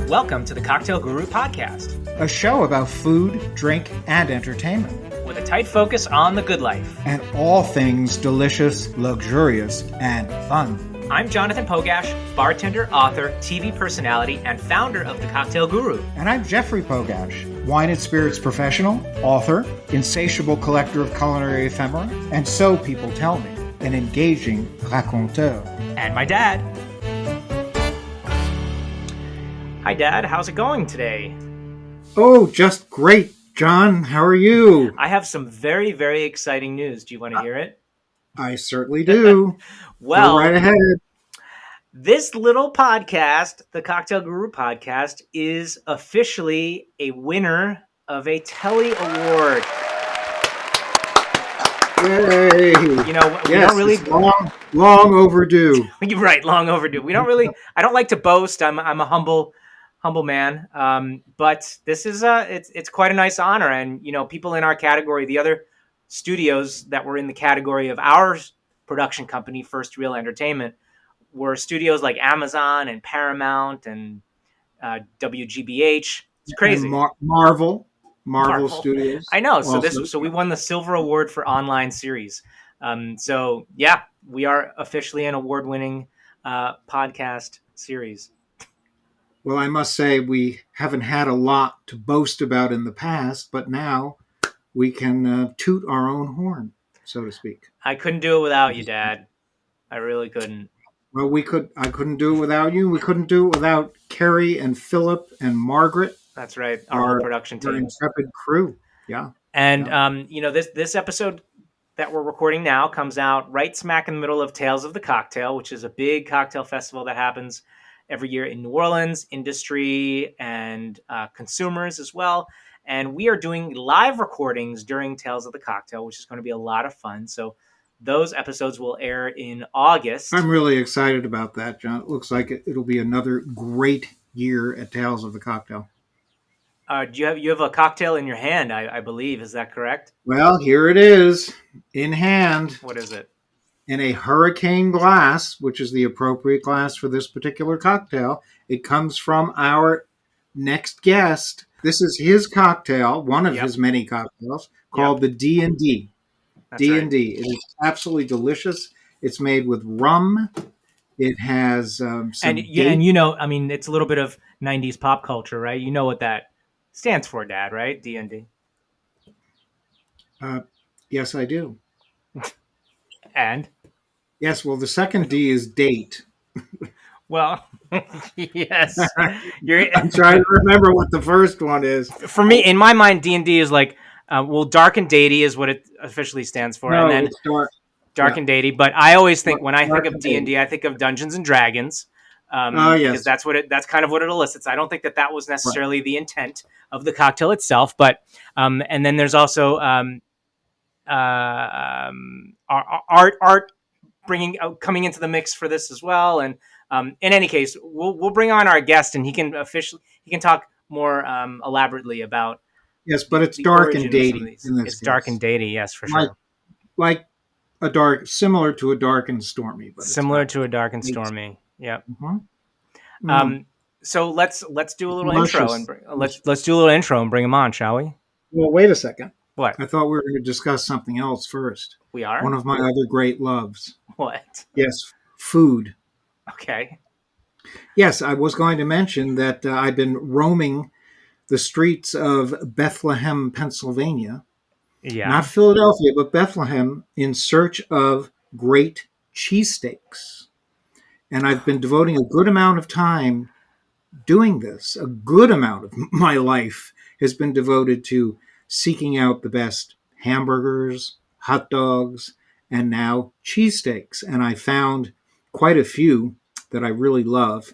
Welcome to the Cocktail Guru Podcast, a show about food, drink, and entertainment, with a tight focus on the good life. and all things delicious, luxurious, and fun. I'm Jonathan Pogash, bartender, author, TV personality, and founder of the Cocktail Guru. And I'm Jeffrey Pogash, wine and spirits professional, author, insatiable collector of culinary ephemera, and so people tell me, an engaging raconteur. And my dad. Hi, Dad. How's it going today? Oh, just great, John. How are you? I have some very, very exciting news. Do you want to hear it? I certainly do. Well, Go right ahead. This little podcast, the Cocktail Guru Podcast, is officially a winner of a Telly Award. Yay! You know, we don't really... It's long overdue. You're right, long overdue. We don't really... I don't like to boast. I'm a humble man. But this is it's quite a nice honor. And, you know, people in our category, the other studios that were in the category of our production company, First Real Entertainment, were studios like Amazon and Paramount and WGBH. It's crazy. And Marvel Studios. I know. So also. we won the Silver Award for online series. So yeah, we are officially an award-winning podcast series. Well, I must say we haven't had a lot to boast about in the past, but now we can toot our own horn, so to speak. I couldn't do it without you, Dad. I really couldn't. Well, I couldn't do it without you. We couldn't do it without Carrie and Philip and Margaret. That's right. Our whole production our team. intrepid crew. Yeah. And, you know, this episode that we're recording now comes out right smack in the middle of Tales of the Cocktail, which is a big cocktail festival that happens every year in New Orleans, industry and consumers as well. And we are doing live recordings during Tales of the Cocktail, which is going to be a lot of fun. So those episodes will air in August. I'm really excited about that, John. It looks like it'll be another great year at Tales of the Cocktail. You have a cocktail in your hand, I believe. Is that correct? Well, here it is in hand. What is it? In a hurricane glass, which is the appropriate glass for this particular cocktail. It comes from our next guest. This is his cocktail, one of his many cocktails, called the D&D. D&D. It is absolutely delicious. It's made with rum. It has some... And you know, I mean, it's a little bit of 90s pop culture, right? You know what that stands for, Dad, right? D&D. Yes, I do. And? Yes, well, the second D is date. Well, yes. I'm trying to remember what the first one is. For me, in my mind, D&D is like, dark and datey is what it officially stands for. No, and then it's dark. Dark and datey. But I always think, when I think of D&D, I think of Dungeons and Dragons. Yes. Because that's kind of what it elicits. I don't think that was necessarily the intent of the cocktail itself. But, and then there's also art coming into the mix for this as well. And in any case, we'll bring on our guest, and he can talk more elaborately about. Yes, but it's dark and datey. It's dark and datey, yes, for sure. Like similar to a dark and stormy. But similar to a dark and stormy. Yep. Mm-hmm. So let's do a little intro and let's do a little intro and bring him on, shall we? Well, wait a second. What? I thought we were going to discuss something else first. We are? One of my other great loves. What? Yes, food. Okay. Yes, I was going to mention that I've been roaming the streets of Bethlehem, Pennsylvania. Yeah. Not Philadelphia, but Bethlehem, in search of great cheesesteaks. And I've been devoting a good amount of time doing this. A good amount of my life has been devoted to seeking out the best hamburgers, hot dogs, and now cheesesteaks. And I found quite a few that I really love.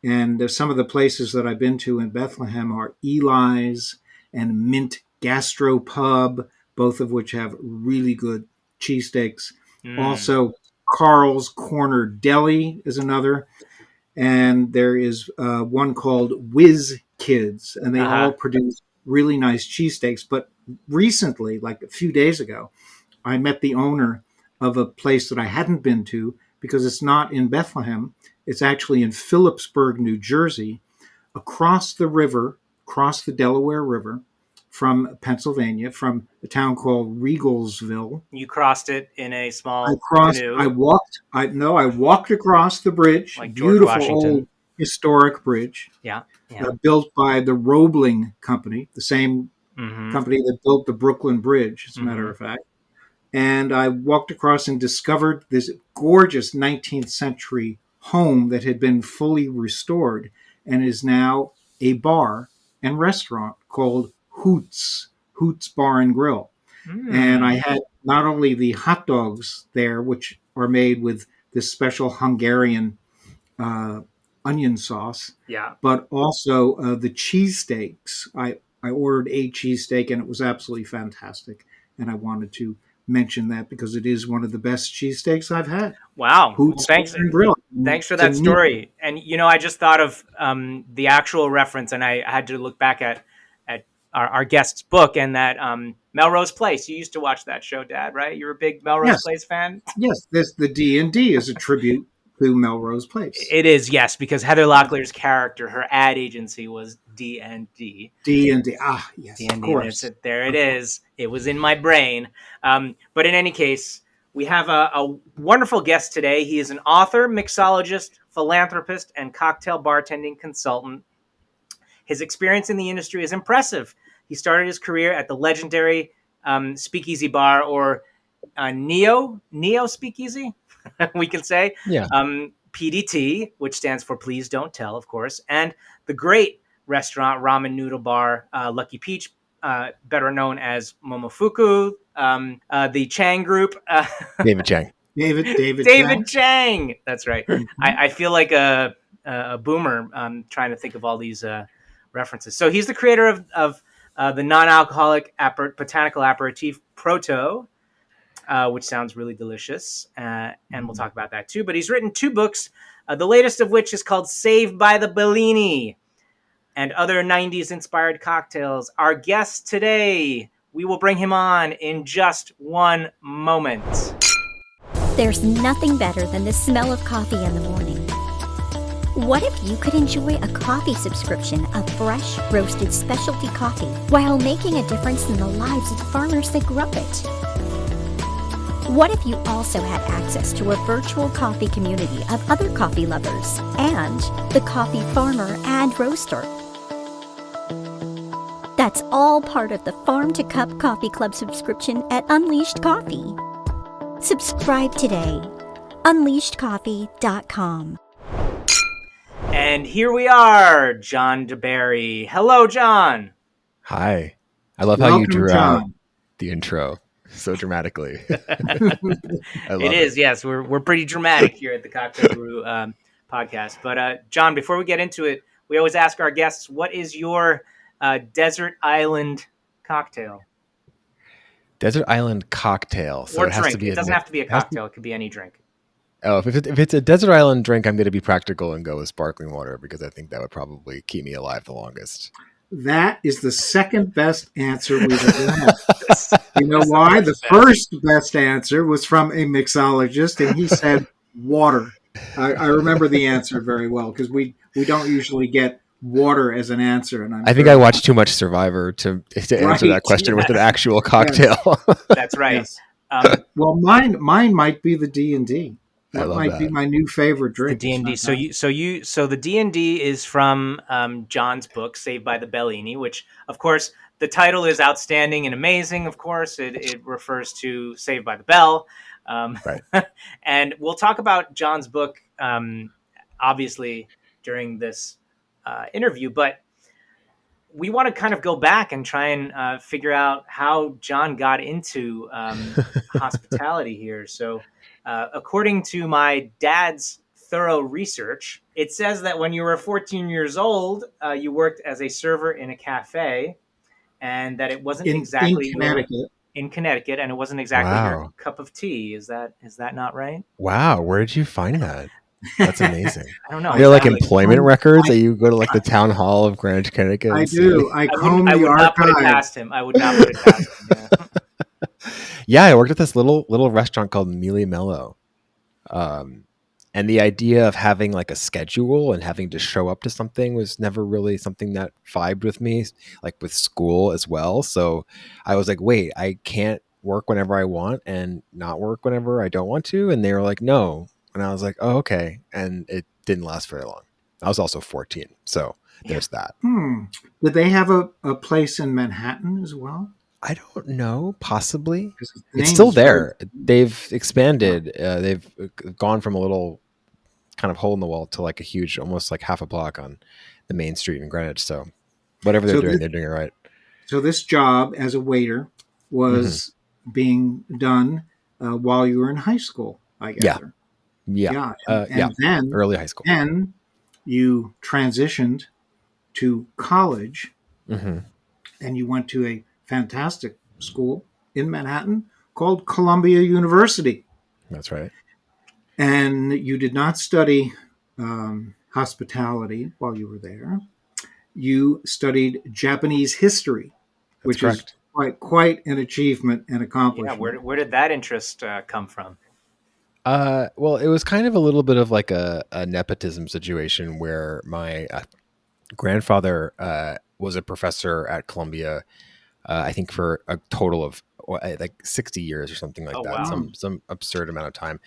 And some of the places that I've been to in Bethlehem are Eli's and Mint Gastropub, both of which have really good cheesesteaks. Also, Carl's Corner Deli is another. And there is one called Whiz Kids, and they all produce really nice cheesesteaks. But recently, like a few days ago, I met the owner of a place that I hadn't been to because it's not in Bethlehem. It's actually in Phillipsburg, New Jersey, across the river, across the Delaware River from Pennsylvania, from a town called Regalsville. You crossed it in a I small crossed, canoe, I walked, I walked across the bridge, like George beautiful Washington. old historic bridge Yeah, yeah. built by the Roebling Company, the same Mm-hmm. company that built the Brooklyn Bridge, as a matter Mm-hmm. of fact. And I walked across and discovered this gorgeous 19th century home that had been fully restored and is now a bar and restaurant called Hoots Bar and Grill. And I Mm. had not only the hot dogs there, which are made with this special Hungarian uh, onion sauce, Yeah. but also the cheesesteaks. I ordered a cheesesteak and it was absolutely fantastic. And I wanted to mention that because it is one of the best cheesesteaks I've had. Wow. Well, Hoots thanks. and Grill. Thanks for It's a that neat. story. And I just thought of the actual reference, and I had to look back at our guest's book, and that Melrose Place. You used to watch that show, Dad, right? You're a big Melrose Yes, Place fan. yes. This the D&D is a tribute to Melrose Place. It is, yes, because Heather Locklear's character, her ad agency was D&D. D&D. Ah, yes, of D&D. course. There it is. It was in my brain. But in any case, we have a wonderful guest today. He is an author, mixologist, philanthropist, and cocktail bartending consultant. His experience in the industry is impressive. He started his career at the legendary Speakeasy Bar, or Neo Speakeasy, we can say. Yeah. PDT, which stands for Please Don't Tell, of course, and the great restaurant ramen noodle bar Lucky Peach, better known as Momofuku, the Chang Group. David Chang. David Chang. That's right. Chang. I feel like a boomer trying to think of all these references. So he's the creator of the non-alcoholic botanical aperitif Proto, which sounds really delicious, and we'll talk about that too. But he's written 2 books, the latest of which is called Saved by the Bellini and Other 90s Inspired Cocktails. Our guest today, we will bring him on in just one moment. There's nothing better than the smell of coffee in the morning. What if you could enjoy a coffee subscription of fresh, roasted specialty coffee while making a difference in the lives of the farmers that grow it? What if you also had access to a virtual coffee community of other coffee lovers and the coffee farmer and roaster? That's all part of the Farm to Cup Coffee Club subscription at Unleashed Coffee. Subscribe today. UnleashedCoffee.com. And here we are, John deBary. Hello, John. Hi. I love how you Welcome, drew out John. the intro so dramatically. It is, yes. We're pretty dramatic here at the Cocktail Brew podcast. But John, before we get into it, we always ask our guests, what is your desert island cocktail? Desert Island cocktail. So Or it has drink. to be It doesn't have to be a cocktail. It could be any drink. Oh, if it's a desert island drink, I'm going to be practical and go with sparkling water because I think that would probably keep me alive the longest. That is the second best answer we've ever had. You know why? The first best answer was from a mixologist, and he said water. I remember the answer very well because we don't usually get water as an answer. And I think I watched too much Survivor to answer Right, that question with an actual cocktail. That's right. Yes. Well, mine might be the D&D. I That love might that. be my new favorite The drink. D&D. So the D&D is from John's book, Saved by the Bellini, which, of course, the title is outstanding and amazing. Of course, it refers to Saved by the Bell. Right. And we'll talk about John's book, obviously, during this interview. But we want to kind of go back and try and figure out how John got into hospitality here. So according to my dad's thorough research, it says that when you were 14 years old, you worked as a server in a cafe, and that it wasn't exactly in Connecticut, and it wasn't exactly your cup of tea. Is that not right? Wow, where did you find that? That's amazing. I don't know. Are there like employment records that you go to like the town hall of Greenwich, Connecticut? I do. I comb the I would not put it archive. past him. I would not put it past him. Yeah. Yeah, I worked at this little restaurant called Mealy Mellow. And And the idea of having like a schedule and having to show up to something was never really something that vibed with me, like with school as well. So I was like, wait, I can't work whenever I want and not work whenever I don't want to. And they were like, no. And I was like, oh, okay. And it didn't last very long. I was also 14. So there's that. Did they have a place in Manhattan as well? I don't know, possibly. Because the It's name still is very- there. They've expanded. They've gone from a little kind of hole in the wall to like a huge, almost like half a block on the main street in Greenwich. So whatever they're doing, they're doing it right. So this job as a waiter was being done while you were in high school, I gather. Yeah. And then early high school. Then you transitioned to college, Mm-hmm. and you went to a fantastic school in Manhattan called Columbia University. That's right. And you did not study hospitality while you were there. You studied Japanese history, which is quite an achievement and accomplishment. Yeah, where did that interest come from? Well, it was kind of a little bit of like a nepotism situation where my grandfather was a professor at Columbia, I think for a total of like 60 years or something like that. Wow. Some absurd amount of time.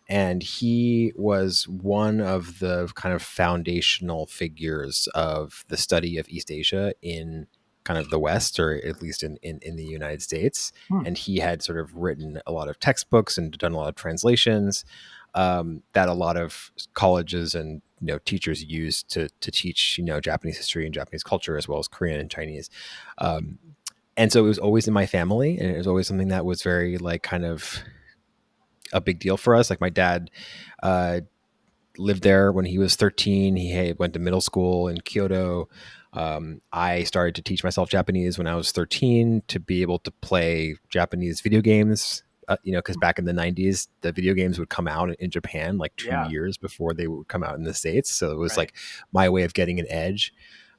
And he was one of the kind of foundational figures of the study of East Asia in kind of the West, or at least in the United States. And he had sort of written a lot of textbooks and done a lot of translations that a lot of colleges and teachers use to teach Japanese history and Japanese culture, as well as Korean and Chinese. And so it was always in my family, and it was always something that was very like kind of a big deal for us. Like my dad lived there when he was 13. He went to middle school in Kyoto. I started to teach myself Japanese when I was 13 to be able to play Japanese video games, because back in the 90s, the video games would come out in Japan like 2 years before they would come out in the States. So it was like my way of getting an edge.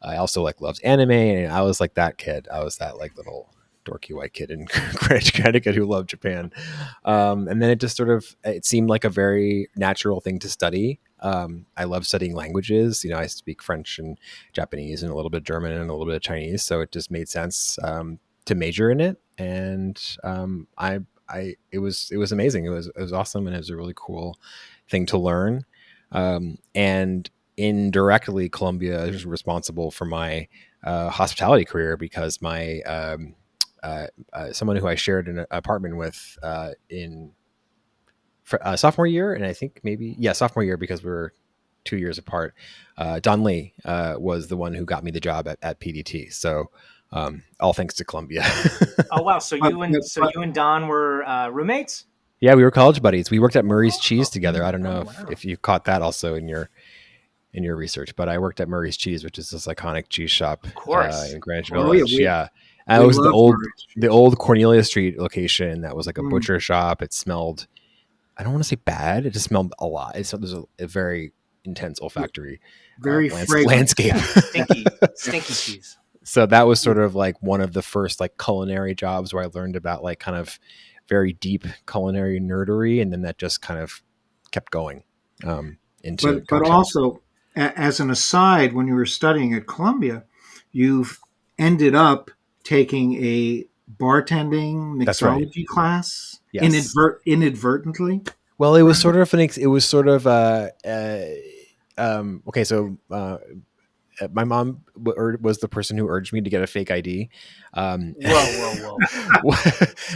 I also like loved anime, and I was like that kid. I was that like little dorky white kid in Greenwich, Connecticut who loved Japan. And then it seemed like a very natural thing to study. I love studying languages. I speak French and Japanese and a little bit of German and a little bit of Chinese. So it just made sense to major in it. And it was amazing. It was awesome. And it was a really cool thing to learn. And indirectly, Columbia is responsible for my hospitality career, because my someone who I shared an apartment with in sophomore year, and I think sophomore year, because we were 2 years apart. Don Lee was the one who got me the job at PDT. So all thanks to Columbia. Oh wow! So you and Don were roommates? Yeah, we were college buddies. We worked at Murray's Cheese together. I don't know if you caught that also in your research, but I worked at Murray's Cheese, which is this iconic cheese shop in Greenwich Village. And it was the old Cornelia Street location that was like a butcher shop. It smelled, I don't want to say bad, it just smelled a lot. There's a very intense olfactory landscape. Stinky cheese. So that was sort of like one of the first like culinary jobs where I learned about like kind of very deep culinary nerdery, and then that just kind of kept going into. But also, as an aside, when you were studying at Columbia, you've ended up taking a bartending mixology class. Yes. Inadvertently. Well, it was sort of okay. So my mom was the person who urged me to get a fake ID. Whoa.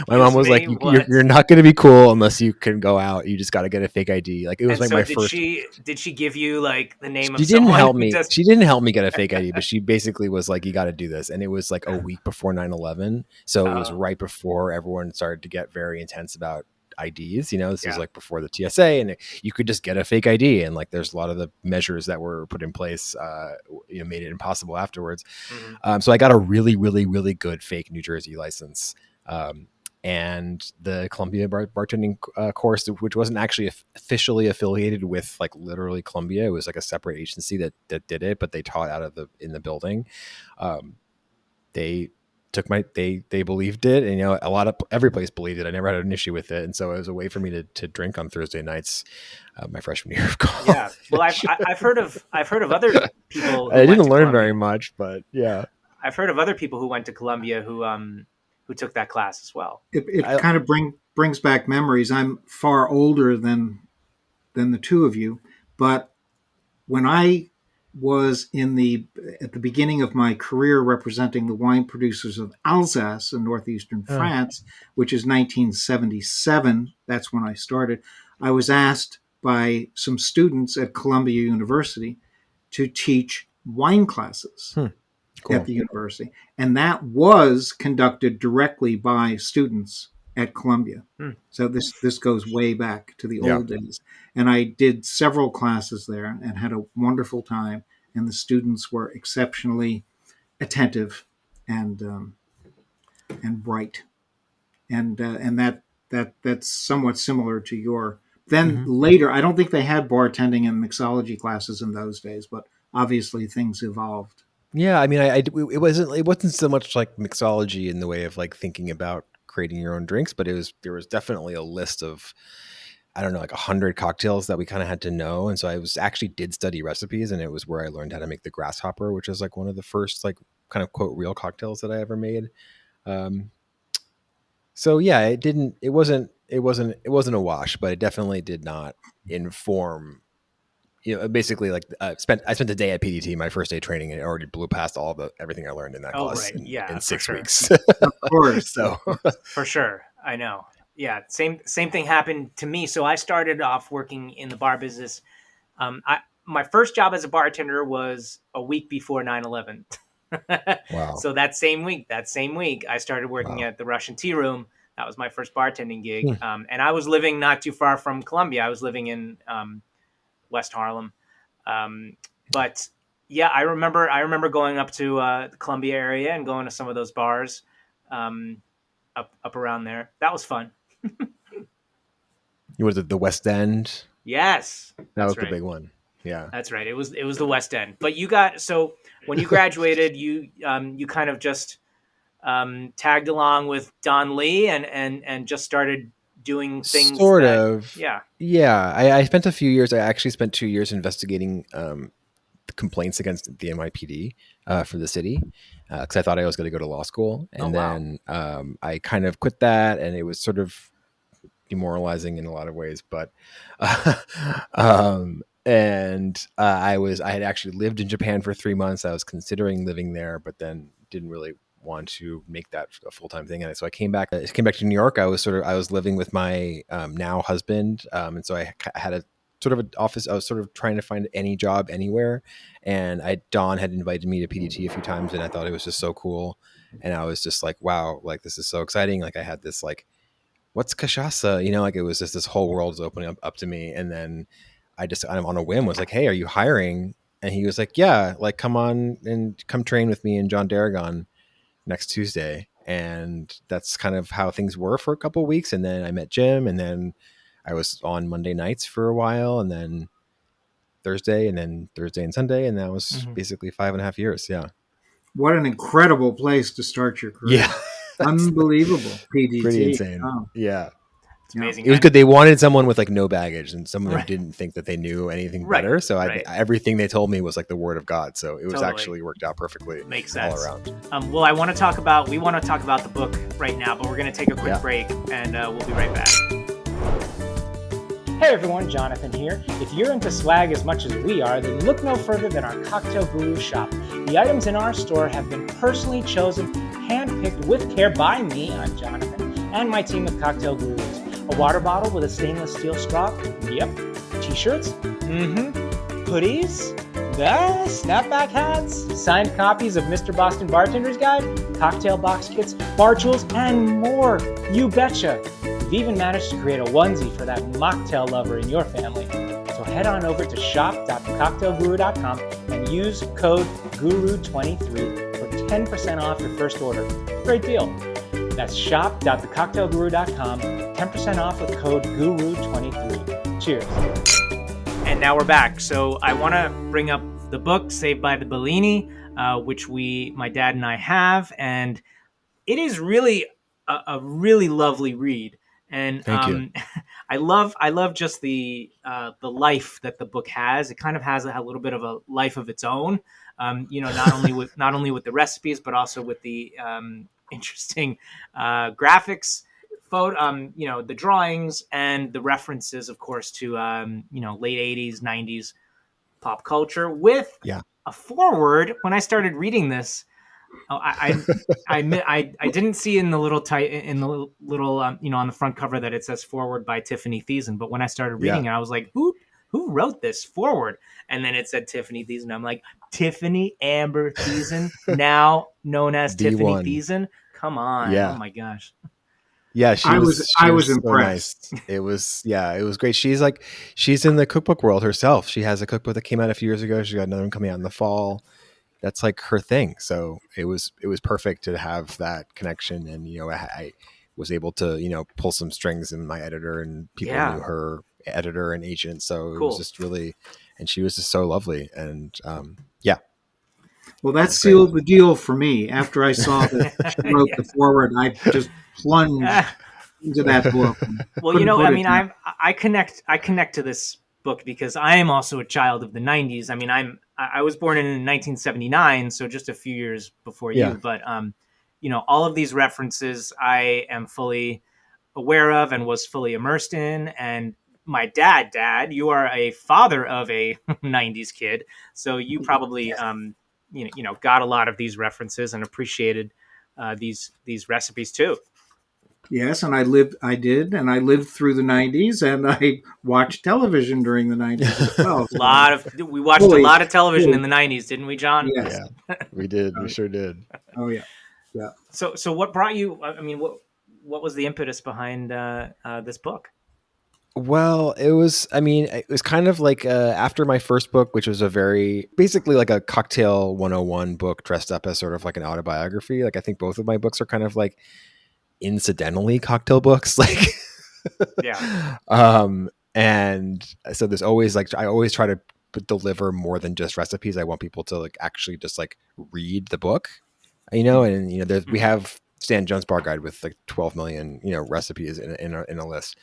My mom was like, you're not going to be cool unless you can go out. You just got to get a fake ID. Like, it was like my first. Did she give you like the name of someone? She didn't help me. She didn't help me get a fake ID, but she basically was like, you got to do this. And it was like a week before 9/11. So it was right before everyone started to get very intense about IDs. This was like before the TSA, and you could just get a fake ID, and like there's a lot of the measures that were put in place made it impossible afterwards. So I got a really, really, really good fake New Jersey license, and the Columbia bartending course, which wasn't actually officially affiliated with like literally Columbia. It was like a separate agency that did it, but they taught in the building. They they believed it, and every place believed it. I never had an issue with it, and so it was a way for me to drink on Thursday nights my freshman year of college. Yeah, well, I've heard of other people. I didn't learn very much, but yeah, I've heard of other people who went to Columbia who took that class as well. It kind of brings back memories. I'm far older than the two of you, but when I was at the beginning of my career representing the wine producers of Alsace in northeastern France, which is 1977, that's when I started, I was asked by some students at Columbia University to teach wine classes at the university. And that was conducted directly by students at Columbia. So this goes way back to the old days. And I did several classes there and had a wonderful time. And the students were exceptionally attentive and bright. And that's somewhat similar to your. Then later, I don't think they had bartending and mixology classes in those days, but obviously things evolved. Yeah, I mean, it wasn't so much like mixology in the way of like thinking about creating your own drinks, but there was definitely a list of, I don't know, like 100 cocktails that we kind of had to know. And so I did study recipes, and it was where I learned how to make the grasshopper, which is like one of the first like kind of quote real cocktails that I ever made. So yeah, it wasn't a wash, but it definitely did not inform. Basically, like I spent a day at PDT, my first day training, and it already blew past everything I learned in that class in 6 weeks. Of course, so for sure, I know. Yeah, same thing happened to me. So I started off working in the bar business. My first job as a bartender was a week before 9/11. Wow. So that same week, I started working at the Russian Tea Room. That was my first bartending gig, and I was living not too far from Columbia. I was living in West Harlem. But yeah, I remember going up to the Columbia area and going to some of those bars up around there. That was fun. You went to the West End? Yes. That was the big one. Yeah. That's right. It was the West End. But so when you graduated, you kind of just tagged along with Don Lee and just started doing things sort of. Yeah. I spent a few years. I actually spent 2 years investigating complaints against the NYPD for the city because I thought I was going to go to law school, and then I kind of quit that, and it was sort of demoralizing in a lot of ways. But and I had actually lived in Japan for 3 months. I was considering living there, but then didn't really want to make that a full-time thing. And so I came back to New York. I was living with my now husband. And so I had a sort of an office. I was sort of trying to find any job anywhere. And Don had invited me to PDT a few times, and I thought it was just so cool. And I was just like, wow, like this is so exciting. Like I had this like, what's cachaça? Like it was just this whole world was opening up to me. And then I'm on a whim was like, hey, are you hiring? And he was like, yeah, like come on and come train with me and John Darragon next Tuesday. And that's kind of how things were for a couple of weeks. And then I met Jim, and then I was on Monday nights for a while, and then Thursday and Sunday. And that was basically 5.5 years. Yeah. What an incredible place to start your career. Yeah. Unbelievable. PDT. Pretty insane. Oh. Yeah. It's amazing. It was good. They wanted someone with like no baggage, and someone who didn't think that they knew anything better. So everything they told me was like the word of God. So it was actually worked out perfectly. Makes sense. All around. Well, we want to talk about the book right now, but we're going to take a quick break, and we'll be right back. Hey everyone, Jonathan here. If you're into swag as much as we are, then look no further than our Cocktail Guru shop. The items in our store have been personally chosen, handpicked with care by me, I'm Jonathan, and my team of Cocktail Gurus. A water bottle with a stainless steel straw? Yep. T-shirts? Hoodies? Snapback hats? Signed copies of Mr. Boston Bartender's Guide? Cocktail box kits? Bar tools? And more! You betcha! We've even managed to create a onesie for that mocktail lover in your family. So head on over to shop.thecocktailguru.com and use code GURU23 for 10% off your first order. Great deal. That's shop.thecocktailguru.com, 10% off with code GURU23. Cheers. And now we're back. So I want to bring up the book, Saved by the Bellini, which my dad and I have. And it is really a really lovely read, and Thank you. I love just the life that the book has. It kind of has a little bit of a life of its own. Not only with the recipes, but also with the interesting graphics, the drawings and the references, of course, to late '80s, '90s pop culture with Yeah. a foreword. When I started reading this, I didn't see in the little on the front cover that it says foreword by Tiffany Thiessen. But when I started Yeah. reading it, I was like, who wrote this foreword? And then it said Tiffany Thiessen. I'm like, Tiffany Amber Thiessen, now known as The Tiffany one. Thiessen. Come on. Yeah. Oh my gosh. Yeah, I was so impressed. nice. It was great. She's in the cookbook world herself. She has a cookbook that came out a few years ago. She's got another one coming out in the fall. That's like her thing. So it was perfect to have that connection. And I was able to pull some strings in my editor, and people Yeah. knew her editor and agent. So it was Cool. just really, and she was just so lovely. And yeah, Well, that was great. sealed the deal for me. After I saw that she wrote Yeah. the foreword, I just plunged into that book. Well, Couldn't put it down. I connect to this book because I am also a child of the '90s. I mean, I was born in 1979, so just a few years before Yeah. you. But all of these references I am fully aware of and was fully immersed in. And my dad, you are a father of a '90s kid, so you probably got a lot of these references and appreciated these recipes too. Yes, and I lived through the '90s, and I watched television during the '90s as well. We watched a lot of television in the '90s, didn't we, John? Yes. Yeah, we did. We sure did. Oh yeah. Yeah. So what brought you? I mean, what was the impetus behind this book? Well, it was kind of like after my first book, which was basically like a cocktail 101 book dressed up as sort of like an autobiography. Like I think both of my books are kind of like incidentally cocktail books. Like, yeah. And so there's always I always try to deliver more than just recipes. I want people to like actually just like read the book, and we have Stan Jones Bar Guide with like 12 million, recipes in a list.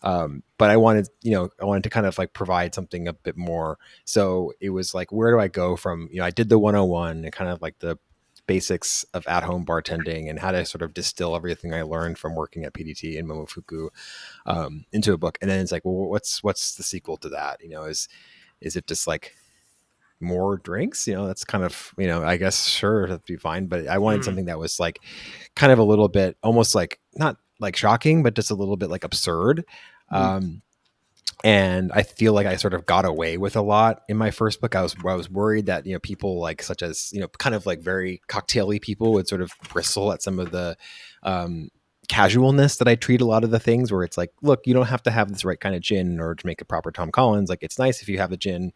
But I wanted to kind of like provide something a bit more. So it was like, where do I go from, I did the 101 and kind of like the basics of at-home bartending and how to sort of distill everything I learned from working at PDT and Momofuku into a book. And then it's like, well, what's the sequel to that? Is it just like more drinks? That's kind of, I guess, sure, that'd be fine. But I wanted something that was like kind of a little bit almost like not like shocking, but just a little bit like absurd. And I feel like I sort of got away with a lot in my first book. I was worried that, people like such as, kind of like very cocktaily people would sort of bristle at some of the casualness that I treat a lot of the things where it's like, look, you don't have to have this right kind of gin in order to make a proper Tom Collins. Like it's nice if you have a gin,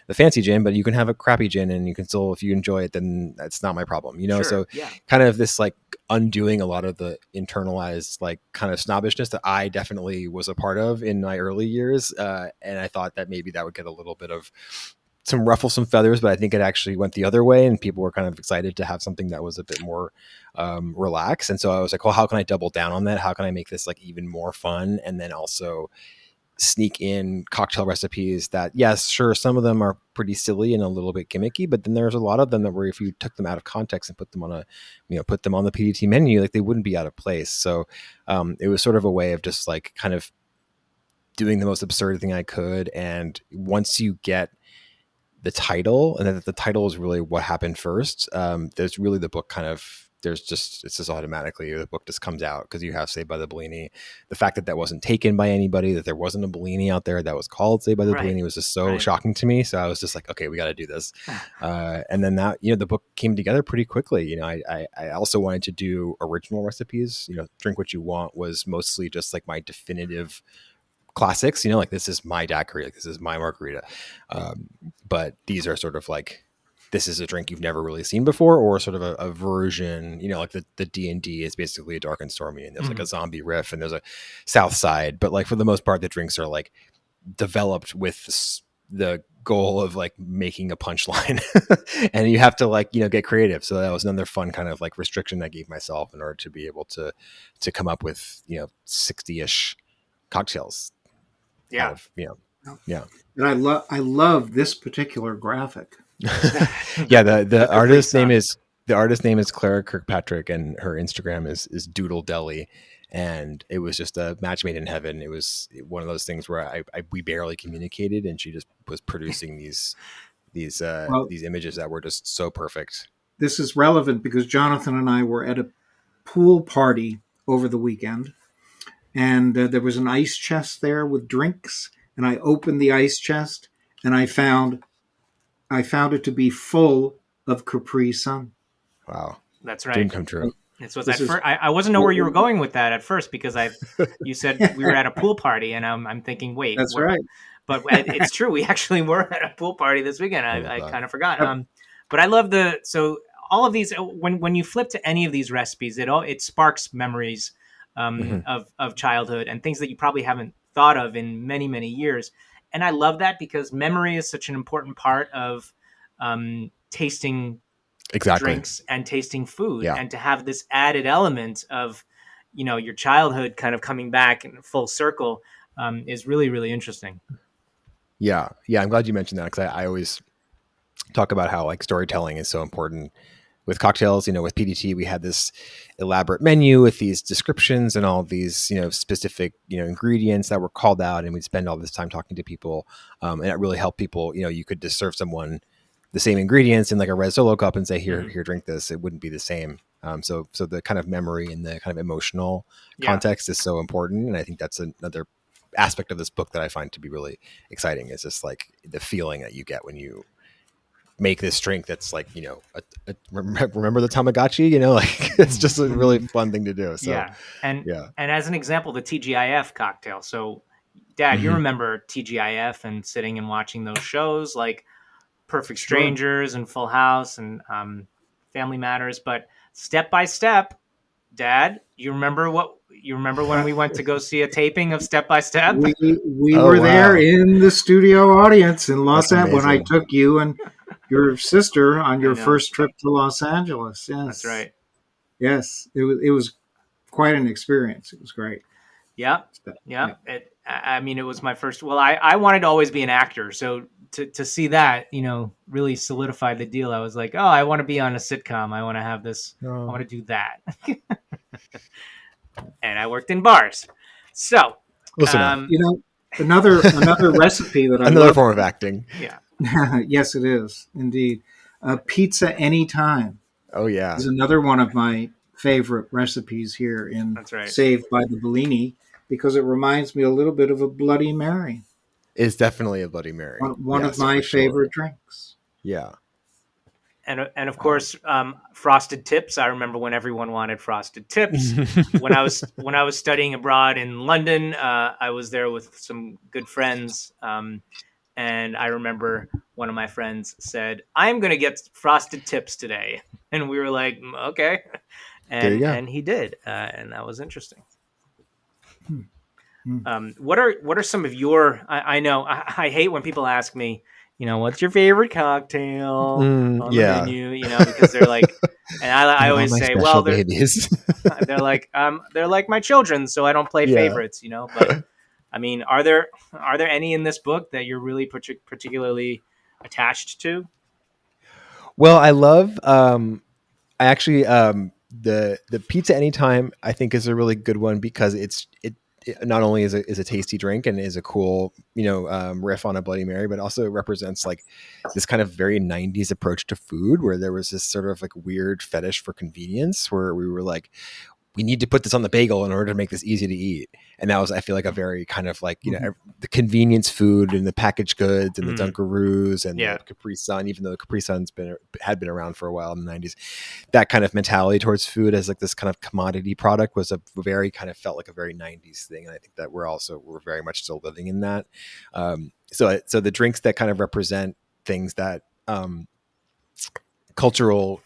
the fancy gin, but you can have a crappy gin and you can still, if you enjoy it, then that's not my problem, Sure, So yeah. kind of this like undoing a lot of the internalized like kind of snobbishness that I definitely was a part of in my early years. And I thought that maybe that would get a little bit of ruffle some feathers, but I think it actually went the other way and people were kind of excited to have something that was a bit more relaxed. And so I was like, well, how can I double down on that? How can I make this like even more fun? And then also sneak in cocktail recipes that, yes, sure, some of them are pretty silly and a little bit gimmicky, but then there's a lot of them that where if you took them out of context and put them on the PDT menu, like they wouldn't be out of place. So it was sort of a way of just like kind of doing the most absurd thing I could. And once you get the title, and that the title is really what happened first. There's really the book kind of, it's just automatically the book just comes out because you have Saved by the Bellini. The fact that wasn't taken by anybody, that there wasn't a Bellini out there that was called Saved by the Bellini was just so shocking to me. So I was just like, okay, we got to do this. And then that, the book came together pretty quickly. I also wanted to do original recipes. Drink What You Want was mostly just like my definitive classics, like this is my daiquiri, like this is my margarita. But these are sort of like, this is a drink you've never really seen before, or sort of a version, like the D&D is basically a dark and stormy, and there's like a zombie riff and there's a south side. But like for the most part, the drinks are like developed with the goal of like making a punchline and you have to like, get creative. So that was another fun kind of like restriction I gave myself in order to be able to come up with, 60-ish cocktails. Yeah. Out of, yeah. And I love this particular graphic. Yeah. The artist name is Clara Kirkpatrick, and her Instagram is Doodle Deli. And it was just a match made in heaven. It was one of those things where we barely communicated, and she just was producing these images that were just so perfect. This is relevant because Jonathan and I were at a pool party over the weekend, and there was an ice chest there with drinks. And I opened the ice chest, and I found it to be full of Capri Sun. Wow, that's right. Dream come true. I wasn't know where you were going with that at first, because you said we were at a pool party, and I'm thinking, wait, that's right. But it's true. We actually were at a pool party this weekend. I kind of forgot. But I love so all of these, when you flip to any of these recipes, it sparks memories of childhood and things that you probably haven't thought of in many, many years. And I love that because memory is such an important part of tasting drinks and tasting food, and to have this added element of, your childhood kind of coming back in full circle is really, really interesting. Yeah. I'm glad you mentioned that, because I always talk about how like storytelling is so important with cocktails. With PDT, we had this elaborate menu with these descriptions and all these, specific, ingredients that were called out, and we'd spend all this time talking to people. And it really helped people. You could just serve someone the same ingredients in like a red Solo cup and say, here, drink this. It wouldn't be the same. So the kind of memory and the kind of emotional context is so important. And I think that's another aspect of this book that I find to be really exciting. Is just like the feeling that you get when you make this drink that's like, remember the Tamagotchi, like it's just a really fun thing to do. So and as an example, the TGIF cocktail. So Dad, you remember TGIF and sitting and watching those shows like Perfect Strangers and Full House and Family Matters, but Step by Step, Dad, you remember when we went to go see a taping of Step by Step? We were there in the studio audience in Los Angeles when I took you and your sister on your first trip to Los Angeles. Yes, that's right. Yes, it was quite an experience. It was great. Yeah. It was my first. Well, I wanted to always be an actor, so to see that, really solidified the deal. I was like, oh, I want to be on a sitcom. I want to have this. I want to do that. And I worked in bars. So, listen, another recipe that another form of acting. Yeah. Yes, it is indeed. Pizza Anytime. Oh yeah, is another one of my favorite recipes here in Saved by the Bellini, because it reminds me a little bit of a Bloody Mary. It's definitely a Bloody Mary. One of my favorite drinks. Yeah. And of course, Frosted Tips. I remember when everyone wanted Frosted Tips. when I was studying abroad in London, I was there with some good friends, and I remember one of my friends said, "I'm going to get Frosted Tips today," and we were like, "Okay," and he did, and that was interesting. What are some of your? I know I hate when people ask me, what's your favorite cocktail on the menu? Because they're like, and I always say, well, they're like my children, so I don't play favorites, But I mean, are there any in this book that you're really particularly attached to? Well, I love. I actually the Pizza Anytime I think is a really good one, because it not only is a tasty drink and is a cool, riff on a Bloody Mary, but also it represents like this kind of very 90s approach to food, where there was this sort of like weird fetish for convenience, where we were like, we need to put this on the bagel in order to make this easy to eat. And that was, I feel like, a very kind of like, the convenience food and the packaged goods and the Dunkaroos and the Capri Sun, even though the Capri Sun's had been around for a while in the 90s, that kind of mentality towards food as like this kind of commodity product was a very kind of felt like a very 90s thing. And I think that we're very much still living in that. So the drinks that kind of represent things that, cultural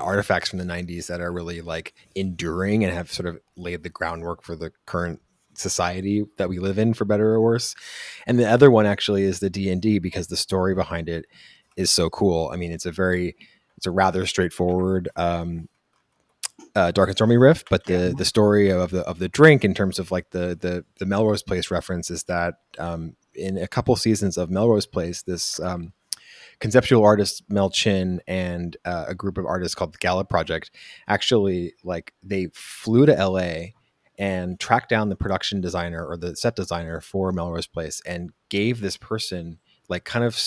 artifacts from the 90s that are really like enduring and have sort of laid the groundwork for the current society that we live in, for better or worse. And the other one actually is the D&D, because the story behind it is so cool. I mean, it's a rather straightforward Dark and Stormy riff, but the story of the drink, in terms of like the Melrose Place reference, is that in a couple seasons of Melrose Place, this conceptual artist Mel Chin and a group of artists called the Gala Project actually, like, they flew to LA and tracked down the production designer or the set designer for Melrose Place and gave this person like kind of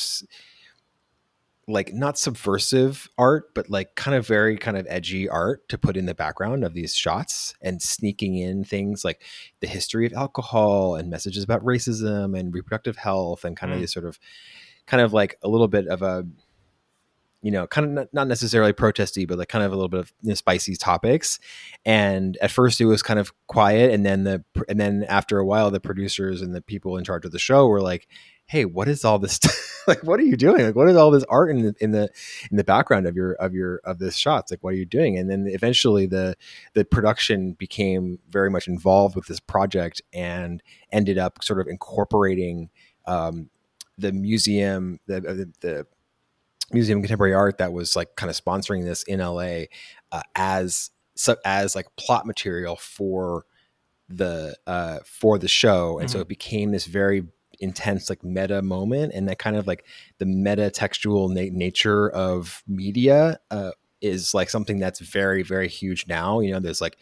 like not subversive art, but like kind of very kind of edgy art to put in the background of these shots, and sneaking in things like the history of alcohol and messages about racism and reproductive health, and kind of these sort of kind of like a little bit of a, you know, kind of not necessarily protesty, but like kind of a little bit of, you know, spicy topics. And at first it was kind of quiet. And then after a while, the producers and the people in charge of the show were like, hey, what is all this? Like, what are you doing? Like, what is all this art in the background of this shots? Like, what are you doing? And then eventually the production became very much involved with this project and ended up sort of incorporating the museum, the Museum of Contemporary Art that was like kind of sponsoring this in LA as like plot material for the show. And so it became this very intense like meta moment, and that kind of like the meta textual nature of media is like something that's very, very huge now. You know, there's like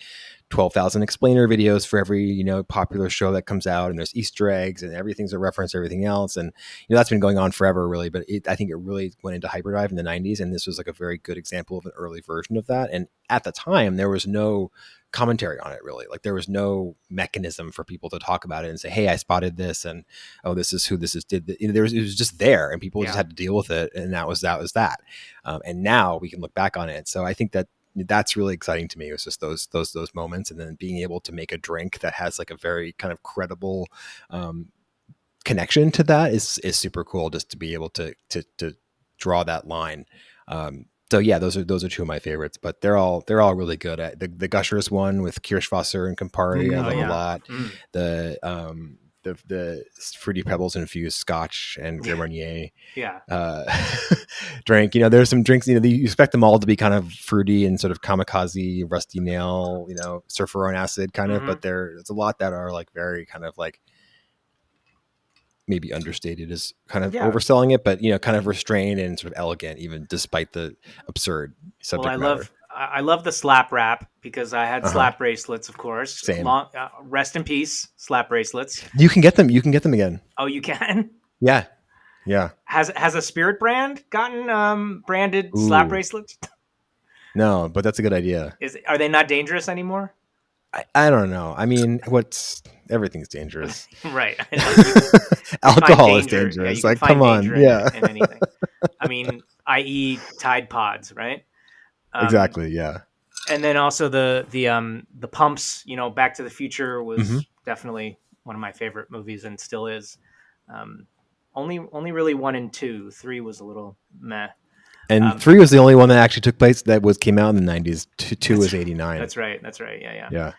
12,000 explainer videos for every, you know, popular show that comes out, and there's Easter eggs and everything's a reference to everything else. And, you know, that's been going on forever really, but I think it really went into hyperdrive in the 90s. And this was like a very good example of an early version of that. And at the time there was no commentary on it really. Like, there was no mechanism for people to talk about it and say, hey, I spotted this, and oh, this is who this is, you know, it was just there, and people just had to deal with it. And that was that. And now we can look back on it. So I think that's really exciting to me. It was just those moments, and then being able to make a drink that has like a very kind of credible connection to that is super cool, just to be able to draw that line. So yeah, those are two of my favorites, but they're all really good. The Gushers one with Kirschwasser and Campari, I love a lot. The Fruity Pebbles infused Scotch and Grand Marnier drink. You know, there's some drinks, you know, you expect them all to be kind of fruity and sort of kamikaze, rusty nail, you know, surfer on acid kind of, but there's a lot that are like very kind of like maybe understated is kind of overselling it, but, you know, kind of restrained and sort of elegant, even despite the absurd subject matter. I love the slap wrap, because I had slap bracelets, of course. Same. Rest in peace, slap bracelets. You can get them again. Oh, you can? Yeah. Has a spirit brand gotten branded slap bracelets? No, but that's a good idea. Are they not dangerous anymore? I don't know. I mean, everything's dangerous. Right. Alcohol is dangerous. Yeah, like, come on. Yeah. In anything. I mean, i.e. Tide Pods, right? Exactly. Yeah. And then also the pumps, you know, Back to the Future was definitely one of my favorite movies, and still is. Only really 1 and 2. 3 was a little meh. And 3 was the only one that actually took place that came out in the 90s. 2 was 89. That's right. Yeah.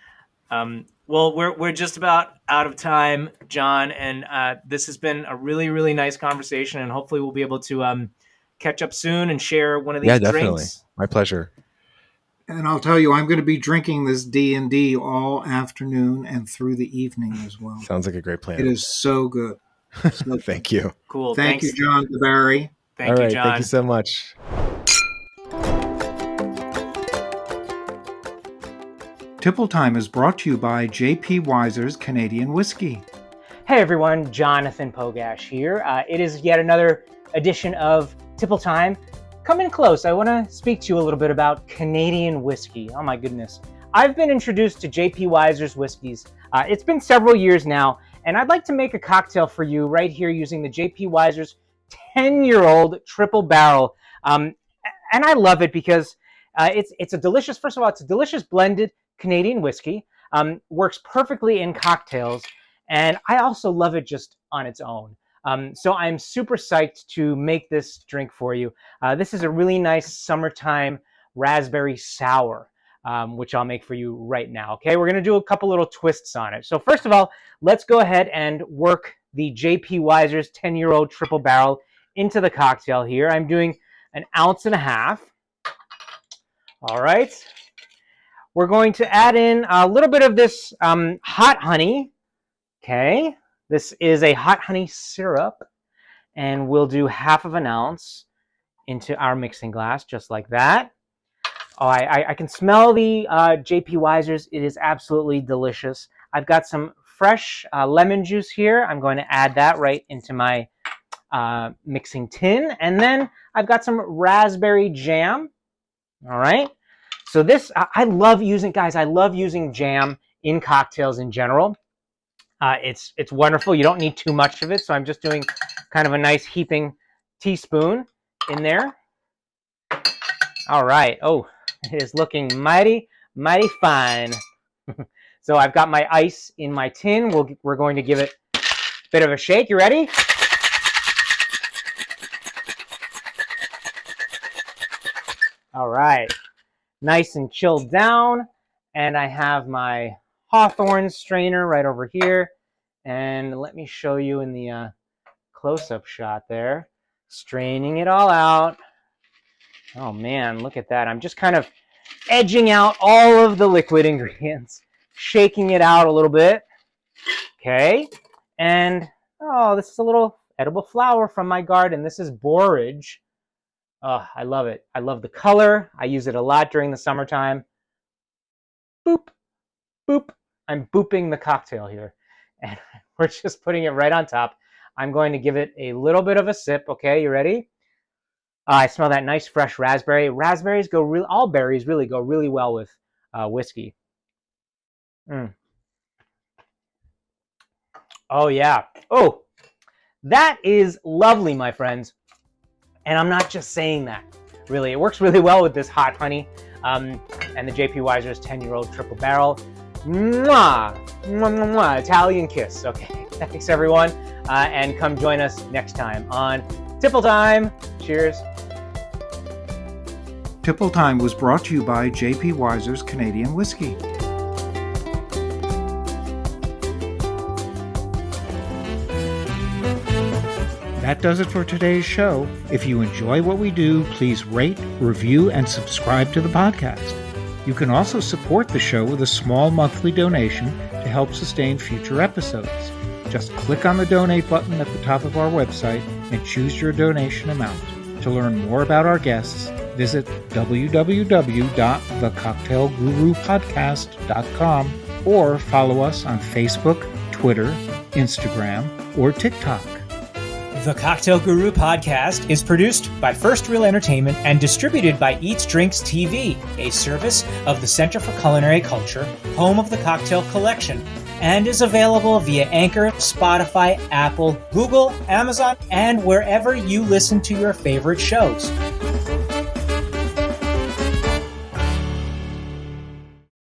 Well, we're just about out of time, John, and this has been a really, really nice conversation, and hopefully we'll be able to catch up soon and share one of these drinks. Definitely. My pleasure. And I'll tell you, I'm going to be drinking this D&D all afternoon and through the evening as well. Sounds like a great plan. It is so good. Thank you. Cool. Thank you, John deBary. Thank you, John. Thank you so much. Tipple Time is brought to you by J.P. Weiser's Canadian Whisky. Hey everyone, Jonathan Pogash here. It is yet another edition of Tipple Time. Come in close. I want to speak to you a little bit about Canadian whiskey. Oh my goodness. I've been introduced to J.P. Weiser's whiskeys. It's been several years now, and I'd like to make a cocktail for you right here using the J.P. Weiser's 10-year-old triple barrel. And I love it because it's a delicious, first of all, it's a delicious blended Canadian whiskey. Works perfectly in cocktails. And I also love it just on its own. So I'm super psyched to make this drink for you. This is a really nice summertime raspberry sour. which I'll make for you right now. Okay, we're going to do a couple little twists on it. So first of all, let's go ahead and work the J.P. Wiser's 10-year-old triple barrel into the cocktail here. I'm doing 1.5 ounces. All right. We're going to add in a little bit of this hot honey. Okay, this is a hot honey syrup, and we'll do 1/2 ounce into our mixing glass, just like that. Oh, I can smell the J.P. Wiser's. It is absolutely delicious. I've got some fresh lemon juice here. I'm going to add that right into my mixing tin. And then I've got some raspberry jam. All right. So this, I love using, guys, I love using jam in cocktails in general. It's wonderful. You don't need too much of it. So I'm just doing kind of a nice heaping teaspoon in there. All right. Oh, it is looking mighty, mighty fine. So I've got my ice in my tin. We're going to give it a bit of a shake. You ready? All right. Nice and chilled down. And I have my Hawthorne strainer right over here. And let me show you in the close-up shot there. Straining it all out. Oh man, look at that. I'm just kind of edging out all of the liquid ingredients, shaking it out a little bit. Okay. And, oh, this is a little edible flower from my garden. This is borage. Oh, I love it. I love the color. I use it a lot during the summertime. Boop, boop. I'm booping the cocktail here. And we're just putting it right on top. I'm going to give it a little bit of a sip. Okay, you ready? I smell that nice fresh raspberry. Raspberries go really, all berries really go really well with whiskey. Oh yeah. Oh, that is lovely, my friends. And I'm not just saying that. Really, it works really well with this hot honey and the J.P. Wiser's 10-year-old triple barrel. Mwah! Mwah, mwah, mwah. Italian kiss. Okay, thanks everyone. And come join us next time on Tipple Time. Cheers. Tipple Time was brought to you by J.P. Wiser's Canadian Whisky. That does it for today's show. If you enjoy what we do, please rate, review, and subscribe to the podcast. You can also support the show with a small monthly donation to help sustain future episodes. Just click on the donate button at the top of our website and choose your donation amount. To learn more about our guests, visit www.thecocktailgurupodcast.com or follow us on Facebook, Twitter, Instagram, or TikTok. The Cocktail Guru podcast is produced by First Reel Entertainment and distributed by EatsDrinksTV, a service of the Center for Culinary Culture, home of the Cocktail Collection, and is available via Anchor, Spotify, Apple, Google, Amazon, and wherever you listen to your favorite shows.